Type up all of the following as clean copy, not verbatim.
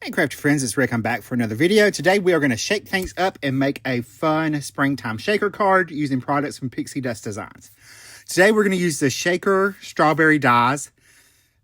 Hey crafty friends, it's Rick. I'm back for another video. Today we are going to shake things up and make a fun springtime shaker card using products from Pixi Dust Designs. Today we're going to use the shaker strawberry dies.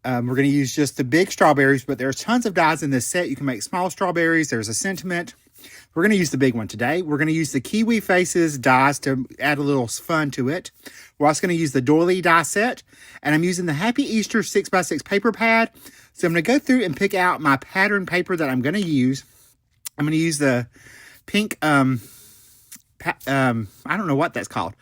We're going to use just the big strawberries, but there's tons of dies in this set. You can make small strawberries. There's a sentiment. We're going to use the big one today. We're going to use the kiwi faces dies to add a little fun to it. We're also going to use the doily die set, and I'm using the Happy Easter 6x6 paper pad. So I'm going to go through and pick out my pattern paper that I'm going to use. I'm going to use the pink, I don't know what that's called.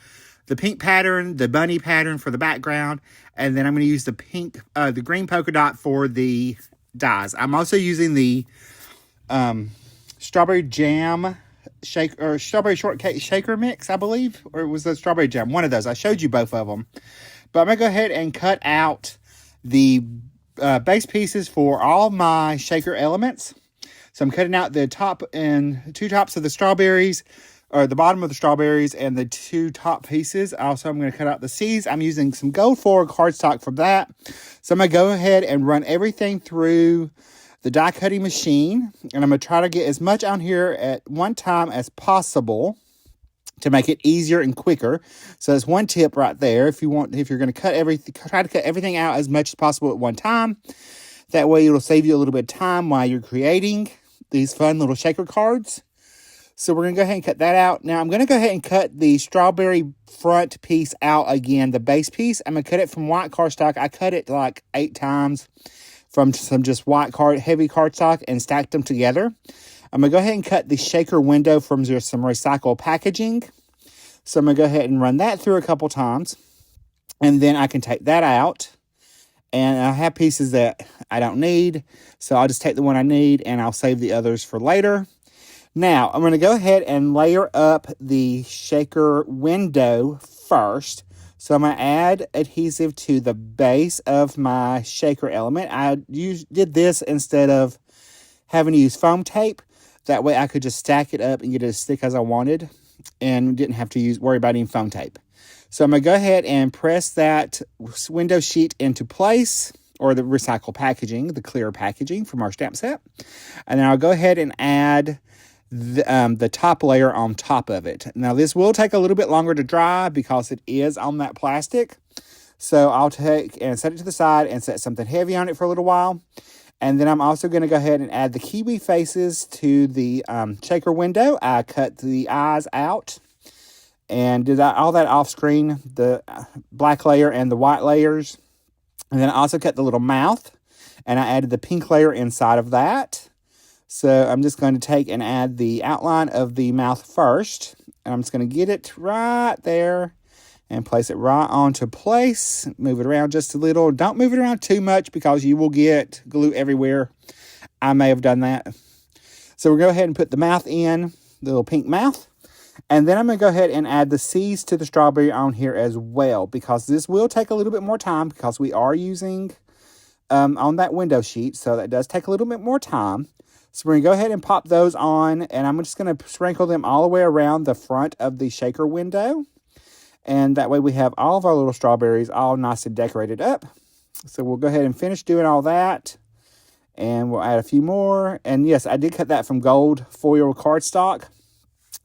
The pink pattern, the bunny pattern for the background, and then I'm going to use the pink, the green polka dot for the dies. I'm also using the strawberry jam shake or strawberry shortcake shaker mix, I believe, or it was the strawberry jam. One of those. I showed you both of them, but I'm gonna go ahead and cut out the base pieces for all my shaker elements. So I'm cutting out the top and two tops of the strawberries, or the bottom of the strawberries, and the two top pieces. Also, I'm going to cut out the seeds. I'm using some gold foil cardstock for that. So I'm going to go ahead and run everything through the die cutting machine, and I'm going to try to get as much on here at one time as possible to make it easier and quicker. So that's one tip right there. If you're going to cut everything, try to cut everything out as much as possible at one time. That way it'll save you a little bit of time while you're creating these fun little shaker cards. So we're going to go ahead and cut that out. Now I'm going to go ahead and cut the strawberry front piece out again, the base piece. I'm going to cut it from white cardstock. I cut it like 8 times from some just heavy cardstock and stacked them together. I'm going to go ahead and cut the shaker window from just some recycled packaging. So I'm going to go ahead and run that through a couple times. And then I can take that out. And I have pieces that I don't need. So I'll just take the one I need and I'll save the others for later. Now, I'm going to go ahead and layer up the shaker window first. So I'm going to add adhesive to the base of my shaker element. I did this instead of having to use foam tape. That way I could just stack it up and get it as thick as I wanted and didn't have to worry about any foam tape. So I'm going to go ahead and press that window sheet into place, or the recycled packaging, the clear packaging from our stamp set. And then I'll go ahead and add the top layer on top of it. Now this will take a little bit longer to dry because it is on that plastic. So I'll take and set it to the side and set something heavy on it for a little while. And then I'm also going to go ahead and add the kiwi faces to the shaker window. I cut the eyes out and did all that off screen, the black layer and the white layers. And then I also cut the little mouth and I added the pink layer inside of that. So I'm just going to take and add the outline of the mouth first. And I'm just going to get it right there and place it right onto place. Move it around just a little. Don't move it around too much because you will get glue everywhere. I may have done that. So we'll go ahead and put the mouth in, the little pink mouth. And then I'm going to go ahead and add the seeds to the strawberry on here as well, because this will take a little bit more time because we are using on that window sheet. So that does take a little bit more time. So we're going to go ahead and pop those on, and I'm just going to sprinkle them all the way around the front of the shaker window. And that way we have all of our little strawberries all nice and decorated up. So we'll go ahead and finish doing all that. And we'll add a few more. And yes, I did cut that from gold foil cardstock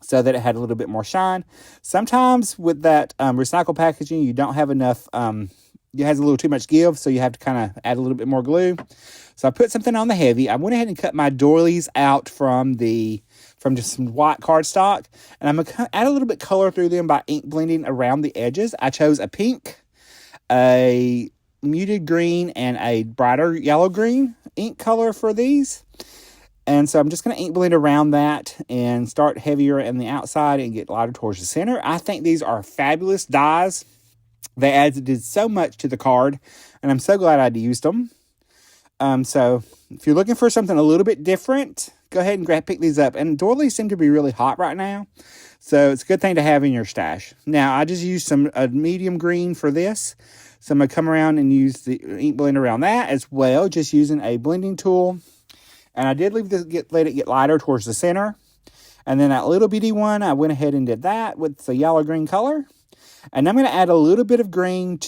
so that it had a little bit more shine. Sometimes with that recycled packaging, you don't have enough, it has a little too much give, so you have to kind of add a little bit more glue. So I put something on the heavy. I went ahead and cut my doilies out from just some white cardstock. And I'm going to add a little bit color through them by ink blending around the edges. I chose a pink, a muted green, and a brighter yellow-green ink color for these. And so I'm just going to ink blend around that and start heavier in the outside and get lighter towards the center. I think these are fabulous dies. They added so much to the card, and I'm so glad I used them. So if you're looking for something a little bit different, go ahead and pick these up. And doilies seem to be really hot right now, so it's a good thing to have in your stash. Now, I just used a medium green for this, so I'm going to come around and use the ink blend around that as well, just using a blending tool. And I did let it get lighter towards the center. And then that little bitty one, I went ahead and did that with the yellow-green color. And I'm going to add a little bit of green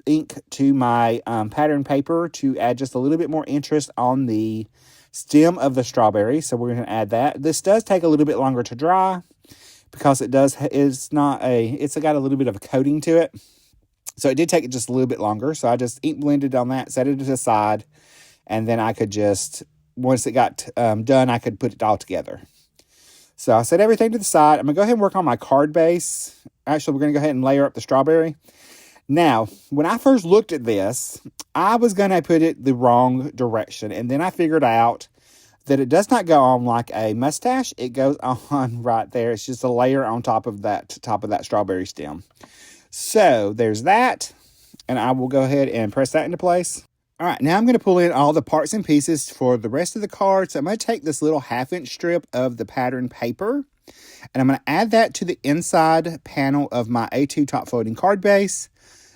ink to my pattern paper to add just a little bit more interest on the stem of the strawberry. So we're going to add that. This does take a little bit longer to dry because it's got a little bit of a coating to it. So it did take it just a little bit longer. So I just ink blended on that, set it to the side, and then I could just, once it got done, I could put it all together. So I set everything to the side. I'm going to go ahead and work on my card base. Actually, we're going to go ahead and layer up the strawberry. Now, when I first looked at this, I was going to put it the wrong direction. And then I figured out that it does not go on like a mustache. It goes on right there. It's just a layer on top of that strawberry stem. So there's that. And I will go ahead and press that into place. All right, now I'm going to pull in all the parts and pieces for the rest of the card. So I'm going to take this little 1/2-inch strip of the pattern paper, and I'm going to add that to the inside panel of my A2 top folding card base,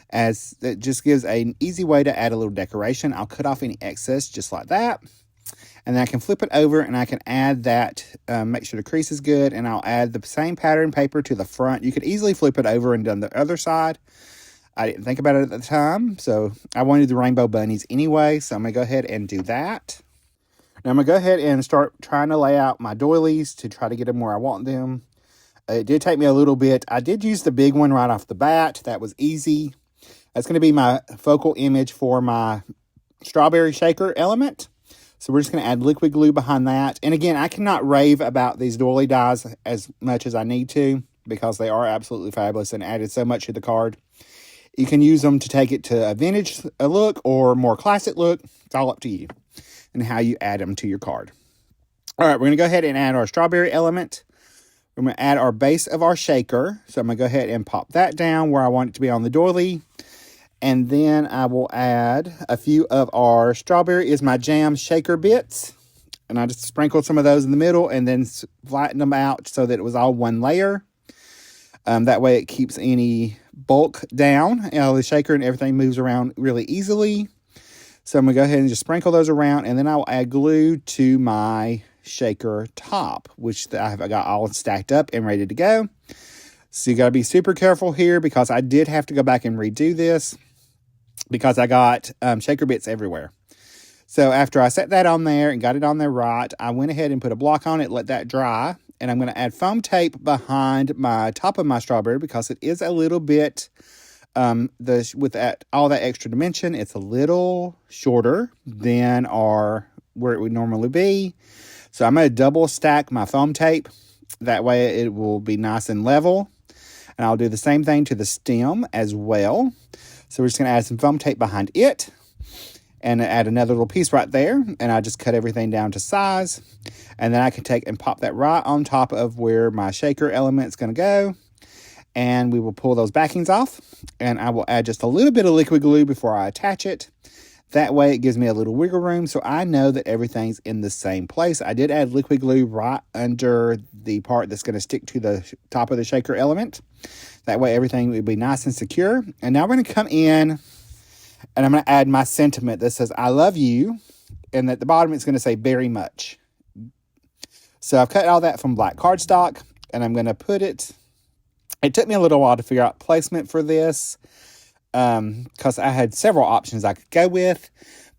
as it just gives an easy way to add a little decoration. I'll cut off any excess just like that. And then I can flip it over and I can add that, make sure the crease is good, and I'll add the same pattern paper to the front. You could easily flip it over and done the other side. I didn't think about it at the time, so I wanted the rainbow bunnies anyway, so I'm going to go ahead and do that. Now I'm going to go ahead and start trying to lay out my doilies to try to get them where I want them. It did take me a little bit. I did use the big one right off the bat. That was easy. That's going to be my focal image for my strawberry shaker element. So we're just going to add liquid glue behind that. And again, I cannot rave about these doily dies as much as I need to because they are absolutely fabulous and added so much to the card. You can use them to take it to a vintage look or more classic look. It's all up to you and how you add them to your card. All right, we're going to go ahead and add our strawberry element. We're going to add our base of our shaker. So I'm going to go ahead and pop that down where I want it to be on the doily. And then I will add a few of our strawberry is my jam shaker bits. And I just sprinkled some of those in the middle and then flattened them out so that it was all one layer. That way it keeps any bulk down. The shaker and everything moves around really easily. So I'm going to go ahead and just sprinkle those around. And then I will add glue to my shaker top, which I've got all stacked up and ready to go. So you got to be super careful here because I did have to go back and redo this because I got shaker bits everywhere. So after I set that on there and got it on there right, I went ahead and put a block on it, let that dry. And I'm going to add foam tape behind my top of my strawberry because it is a little bit, all that extra dimension, it's a little shorter than where it would normally be. So I'm going to double stack my foam tape. That way it will be nice and level. And I'll do the same thing to the stem as well. So we're just going to add some foam tape behind it. And add another little piece right there. And I just cut everything down to size. And then I can take and pop that right on top of where my shaker element is going to go. And we will pull those backings off. And I will add just a little bit of liquid glue before I attach it. That way it gives me a little wiggle room so I know that everything's in the same place. I did add liquid glue right under the part that's going to stick to the top of the shaker element. That way everything will be nice and secure. And now we're going to come in and I'm going to add my sentiment that says, I love you. And at the bottom, it's going to say very much. So I've cut all that from black cardstock. And I'm going to put it. It took me a little while to figure out placement for this. Because I had several options I could go with.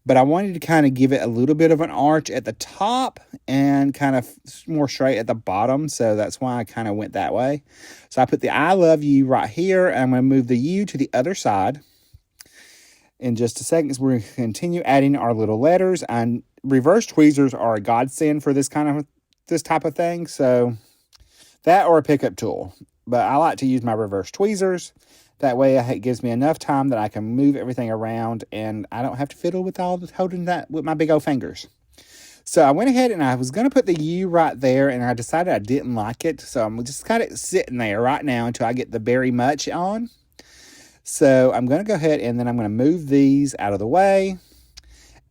But I wanted to kind of give it a little bit of an arch at the top. And kind of more straight at the bottom. So that's why I kind of went that way. So I put the I love you right here. And I'm going to move the U to the other side. In just a second, we're going to continue adding our little letters, and reverse tweezers are a godsend for this type of thing. So that or a pickup tool, but I like to use my reverse tweezers. That way, it gives me enough time that I can move everything around, and I don't have to fiddle with holding that with my big old fingers. So I went ahead and I was going to put the U right there, and I decided I didn't like it. So I'm just kind of sitting there right now until I get the very much on. So I'm going to go ahead and then I'm going to move these out of the way.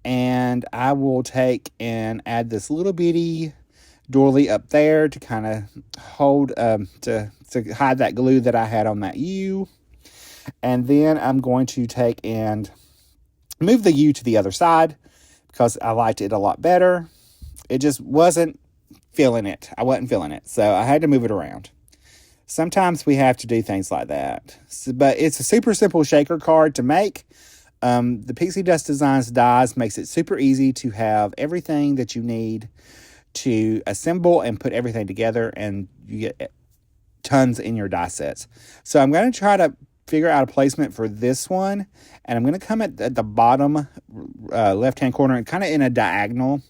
And I will take and add this little bitty doily up there to kind of hold, to hide that glue that I had on that U. And then I'm going to take and move the U to the other side because I liked it a lot better. It just wasn't feeling it. I wasn't feeling it. So I had to move it around. Sometimes we have to do things like that. But it's a super simple shaker card to make. The Pixie Dust Designs dies makes it super easy to have everything that you need to assemble and put everything together, and you get tons in your die sets. So I'm going to try to figure out a placement for this one, and I'm going to come at the bottom left-hand corner and kind of in a diagonal,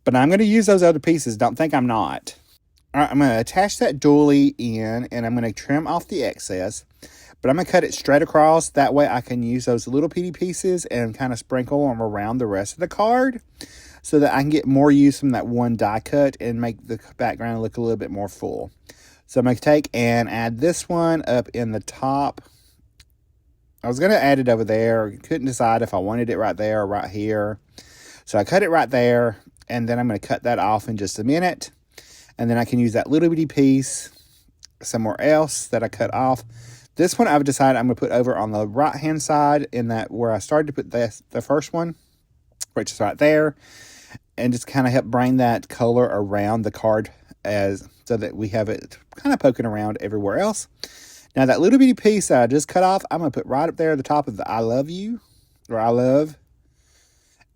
but I'm going to use those other pieces. Don't think I'm not. All right, I'm going to attach that dually in, and I'm going to trim off the excess, but I'm going to cut it straight across. That way I can use those little bitty pieces and kind of sprinkle them around the rest of the card so that I can get more use from that one die cut and make the background look a little bit more full. So I'm going to take and add this one up in the top. I was going to add it over there. Couldn't decide if I wanted it right there or right here. So I cut it right there, and then I'm going to cut that off in just a minute. And then I can use that little bitty piece somewhere else that I cut off. This one I've decided I'm going to put over on the right-hand side in that where I started to put the first one, which is right there. And just kind of help bring that color around the card so that we have it kind of poking around everywhere else. Now that little bitty piece that I just cut off, I'm going to put right up there at the top of the I love you, or I love.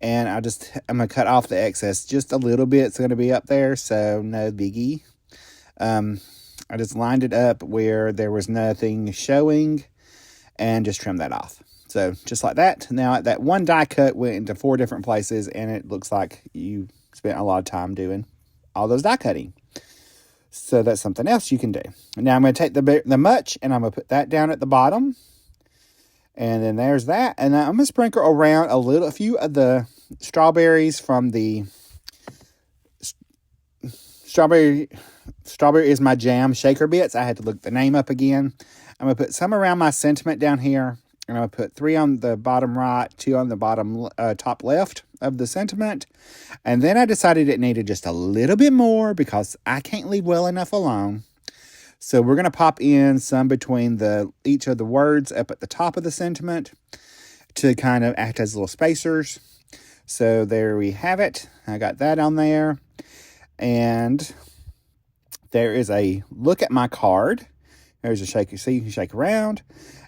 And I'm going to cut off the excess. Just a little bit. It's going to be up there, so no biggie. I just lined it up where there was nothing showing and just trimmed that off. So just like that. Now that one die cut went into 4 different places, and it looks like you spent a lot of time doing all those die cutting. So that's something else you can do. Now I'm going to take the much, and I'm going to put that down at the bottom. And then there's that. And now I'm going to sprinkle around a few of the strawberries from the Strawberry is My Jam shaker bits. I had to look the name up again. I'm going to put some around my sentiment down here. And I'm going to put 3 on the bottom right, 2 on the bottom top left of the sentiment. And then I decided it needed just a little bit more because I can't leave well enough alone. So we're going to pop in some between each of the words up at the top of the sentiment to kind of act as little spacers. So there we have it. I got that on there. And there is a look at my card. There's a shake. See, you can shake around.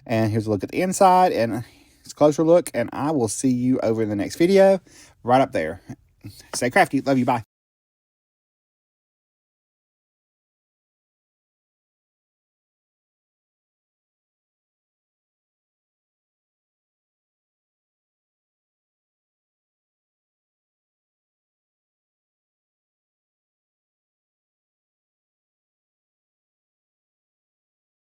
And here's a look at the inside. And it's a closer look. And I will see you over in the next video. Right up there. Stay crafty. Love you. Bye.